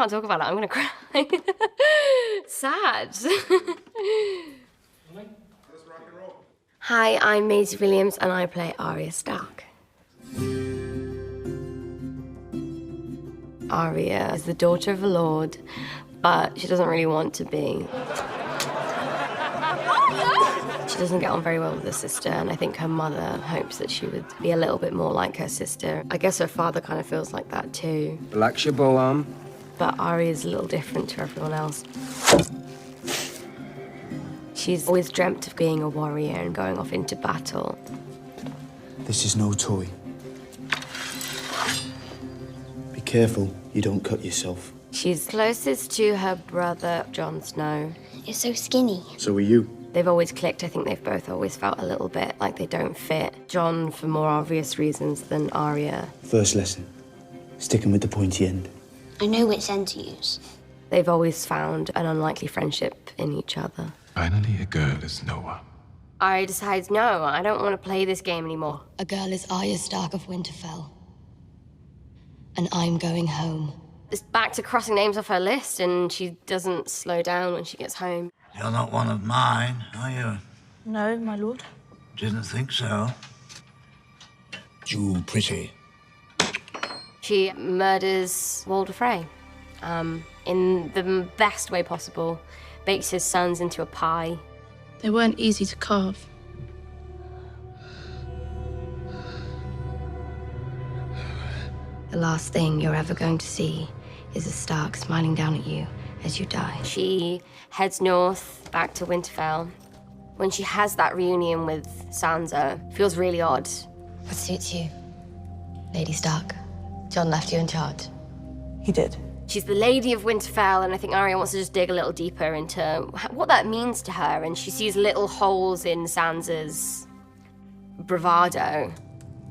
can't talk about it. I'm gonna cry. Sad. Hi, I'm Maisie Williams and I play Arya Stark. Arya is the daughter of a lord, but she doesn't really want to be. She doesn't get on very well with her sister, and I think her mother hopes that she would be a little bit more like her sister. I guess her father kind of feels like that too. Relax your bow arm. But Arya's a little different to everyone else. She's always dreamt of being a warrior and going off into battle. This is no toy. Be careful you don't cut yourself. She's closest to her brother, Jon Snow. You're so skinny. So are you. They've always clicked. I think they've both always felt a little bit like they don't fit. Jon for more obvious reasons than Arya. First lesson, sticking with the pointy end. I know which end to use. They've always found an unlikely friendship in each other. Finally, a girl is Noah. Arya decides, no, I don't want to play this game anymore. A girl is Arya Stark of Winterfell. And I'm going home. It's back to crossing names off her list, and she doesn't slow down when she gets home. You're not one of mine, are you? No, my lord. Didn't think so. Jewel pretty. She murders Walder Frey in the best way possible. Bakes his sons into a pie. They weren't easy to carve. The last thing you're ever going to see is a Stark smiling down at you as you die. She heads north, back to Winterfell. When she has that reunion with Sansa, it feels really odd. What suits you? Lady Stark, Jon left you in charge. He did. She's the Lady of Winterfell, and I think Arya wants to just dig a little deeper into what that means to her, and she sees little holes in Sansa's bravado.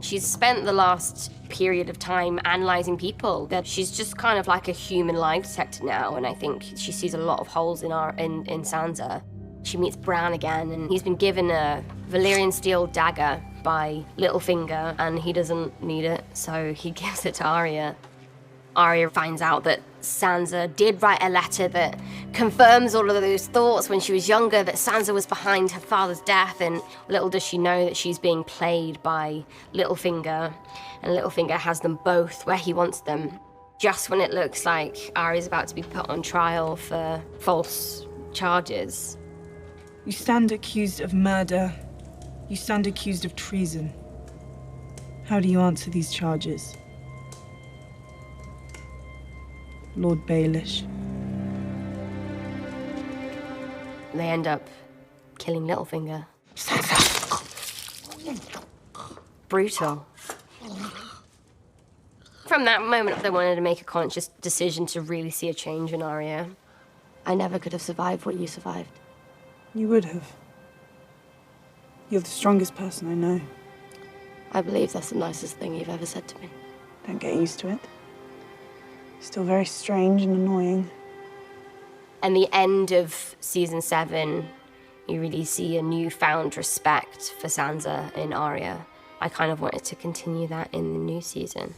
She's spent the last period of time analysing people, that she's just kind of like a human lie detector now, and I think she sees a lot of holes in Sansa. She meets Bran again, and he's been given a Valyrian steel dagger by Littlefinger, and he doesn't need it, so he gives it to Arya. Arya finds out that Sansa did write a letter that confirms all of those thoughts when she was younger, that Sansa was behind her father's death, and little does she know that she's being played by Littlefinger, and Littlefinger has them both where he wants them. Just when it looks like Arya's about to be put on trial for false charges. You stand accused of murder. You stand accused of treason. How do you answer these charges? Lord Baelish. They end up killing Littlefinger. Brutal. From that moment, they wanted to make a conscious decision to really see a change in Arya. I never could have survived what you survived. You would have. You're the strongest person I know. I believe that's the nicest thing you've ever said to me. Don't get used to it. Still very strange and annoying. And the end of season 7, you really see a newfound respect for Sansa in Arya. I kind of wanted to continue that in the new season.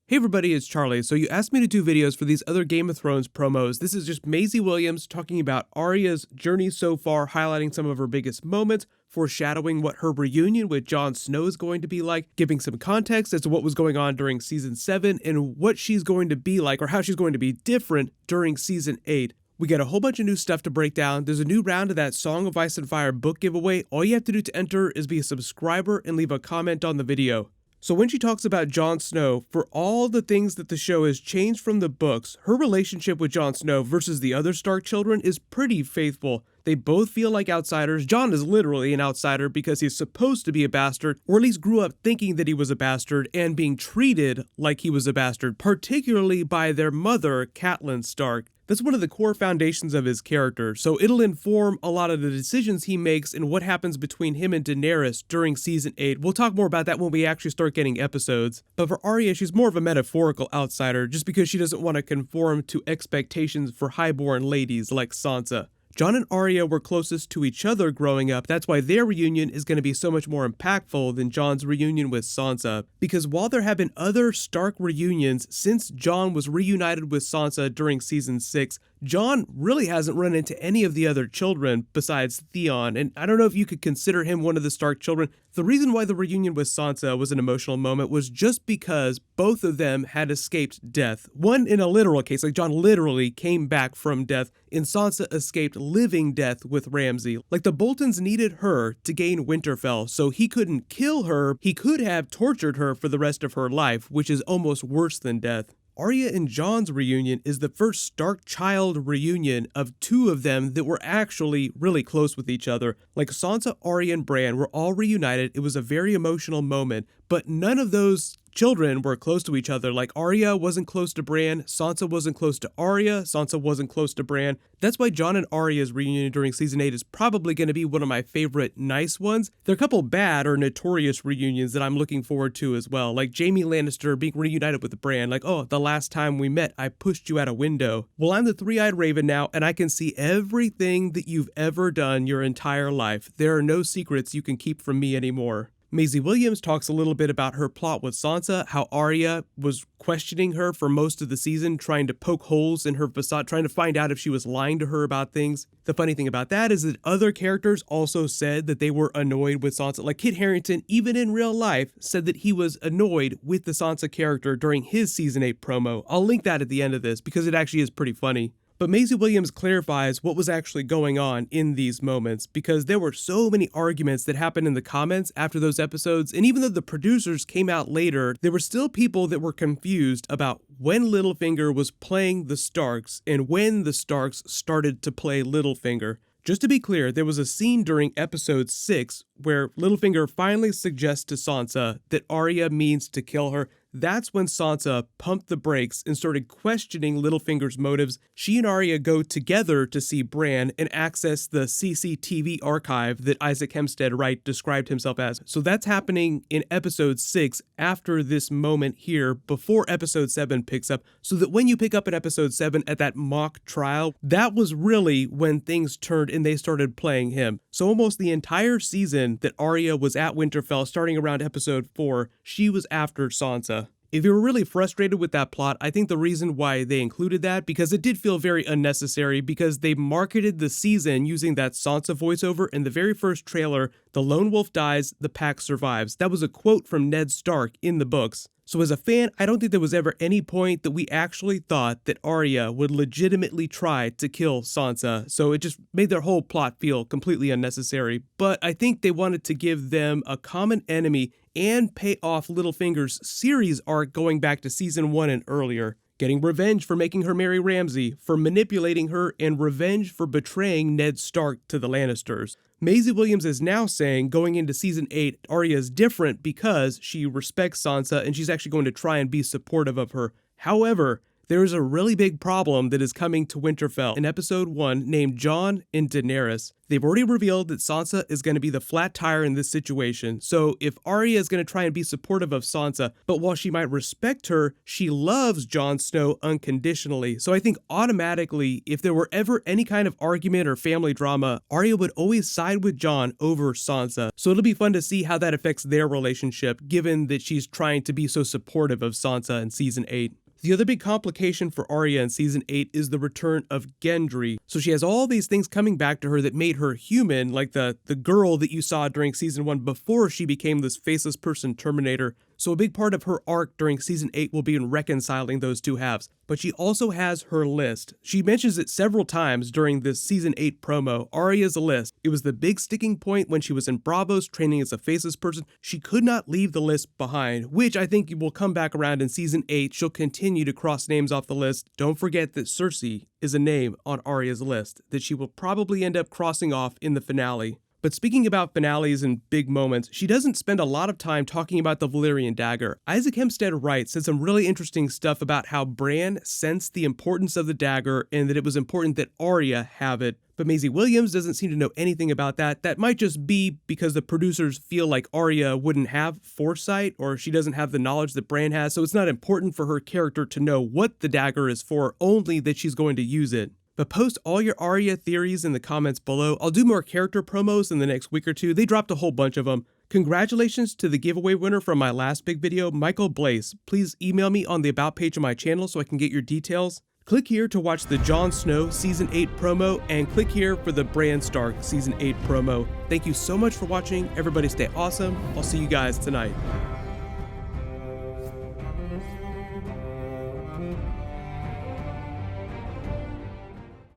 Hey everybody, it's Charlie. So you asked me to do videos for these other Game of Thrones promos. This is just Maisie Williams talking about Arya's journey so far, highlighting some of her biggest moments, foreshadowing what her reunion with Jon Snow is going to be like, giving some context as to what was going on during Season 7 and what she's going to be like or how she's going to be different during Season 8. We got a whole bunch of new stuff to break down. There's a new round of that Song of Ice and Fire book giveaway. All you have to do to enter is be a subscriber and leave a comment on the video. So when she talks about Jon Snow, for all the things that the show has changed from the books, her relationship with Jon Snow versus the other Stark children is pretty faithful. They both feel like outsiders. Jon is literally an outsider because he's supposed to be a bastard, or at least grew up thinking that he was a bastard and being treated like he was a bastard, particularly by their mother, Catelyn Stark. That's one of the core foundations of his character, so it'll inform a lot of the decisions he makes and what happens between him and Daenerys during Season 8. We'll talk more about that when we actually start getting episodes. But for Arya, she's more of a metaphorical outsider just because she doesn't want to conform to expectations for highborn ladies like Sansa. Jon and Arya were closest to each other growing up. That's why their reunion is going to be so much more impactful than Jon's reunion with Sansa. Because while there have been other Stark reunions since Jon was reunited with Sansa during season 6, Jon really hasn't run into any of the other children besides Theon, and I don't know if you could consider him one of the Stark children. The reason why the reunion with Sansa was an emotional moment was just because both of them had escaped death. One in a literal case, like Jon literally came back from death, and Sansa escaped living death with Ramsay. Like the Boltons needed her to gain Winterfell, so he couldn't kill her. He could have tortured her for the rest of her life, which is almost worse than death. Arya and Jon's reunion is the first Stark child reunion of two of them that were actually really close with each other. Like Sansa, Arya, and Bran were all reunited. It was a very emotional moment, but none of those children were close to each other. Like Arya wasn't close to Bran, Sansa wasn't close to Arya, Sansa wasn't close to Bran. That's why Jon and Arya's reunion during season 8 is probably going to be one of my favorite nice ones. There are a couple bad or notorious reunions that I'm looking forward to as well, like Jaime Lannister being reunited with Bran, like, oh, the last time we met, I pushed you out a window. Well, I'm the three-eyed raven now, and I can see everything that you've ever done your entire life. There are no secrets you can keep from me anymore. Maisie Williams talks a little bit about her plot with Sansa, how Arya was questioning her for most of the season, trying to poke holes in her facade, trying to find out if she was lying to her about things. The funny thing about that is that other characters also said that they were annoyed with Sansa. Like Kit Harington, even in real life, said that he was annoyed with the Sansa character during his season 8 promo. I'll link that at the end of this because it actually is pretty funny. But Maisie Williams clarifies what was actually going on in these moments, because there were so many arguments that happened in the comments after those episodes, and even though the producers came out later, there were still people that were confused about when Littlefinger was playing the Starks and when the Starks started to play Littlefinger. Just to be clear, there was a scene during episode 6 where Littlefinger finally suggests to Sansa that Arya means to kill her. That's when Sansa pumped the brakes and started questioning Littlefinger's motives. She and Arya go together to see Bran and access the CCTV archive that Isaac Hempstead Wright described himself as. So that's happening in episode 6 after this moment here, before episode 7 picks up, so that when you pick up in episode 7 at that mock trial, that was really when things turned and they started playing him. So almost the entire season that Arya was at Winterfell, starting around episode 4, she was after Sansa. If you were really frustrated with that plot, I think the reason why they included that, because it did feel very unnecessary, because they marketed the season using that Sansa voiceover in the very first trailer, "The lone wolf dies, the pack survives." That was a quote from Ned Stark in the books. So as a fan, I don't think there was ever any point that we actually thought that Arya would legitimately try to kill Sansa, so it just made their whole plot feel completely unnecessary. But I think they wanted to give them a common enemy and pay off Littlefinger's series arc going back to season 1 and earlier. Getting revenge for making her marry Ramsay, for manipulating her, and revenge for betraying Ned Stark to the Lannisters. Maisie Williams is now saying, going into season 8, Arya is different because she respects Sansa and she's actually going to try and be supportive of her. However, there is a really big problem that is coming to Winterfell in episode 1 named Jon and Daenerys. They've already revealed that Sansa is going to be the flat tire in this situation, so if Arya is going to try and be supportive of Sansa, but while she might respect her, she loves Jon Snow unconditionally. So I think automatically, if there were ever any kind of argument or family drama, Arya would always side with Jon over Sansa. So it'll be fun to see how that affects their relationship, given that she's trying to be so supportive of Sansa in season 8. The other big complication for Arya in season 8 is the return of Gendry. So she has all these things coming back to her that made her human, like the girl that you saw during season 1 before she became this faceless person Terminator. So a big part of her arc during season 8 will be in reconciling those two halves. But she also has her list. She mentions it several times during this season 8 promo, Arya's list. It was the big sticking point when she was in Braavos training as a faceless person. She could not leave the list behind, which I think will come back around in season 8. She'll continue to cross names off the list. Don't forget that Cersei is a name on Arya's list that she will probably end up crossing off in the finale. But speaking about finales and big moments, she doesn't spend a lot of time talking about the Valyrian dagger. Isaac Hempstead Wright said some really interesting stuff about how Bran sensed the importance of the dagger and that it was important that Arya have it. But Maisie Williams doesn't seem to know anything about that. That might just be because the producers feel like Arya wouldn't have foresight, or she doesn't have the knowledge that Bran has, so it's not important for her character to know what the dagger is for, only that she's going to use it. But post all your Arya theories in the comments below. I'll do more character promos in the next week or two. They dropped a whole bunch of them. Congratulations to the giveaway winner from my last big video, Michael Blaze. Please email me on the about page of my channel so I can get your details. Click here to watch the Jon Snow Season 8 promo, and click here for the Bran Stark Season 8 promo. Thank you so much for watching. Everybody stay awesome. I'll see you guys tonight.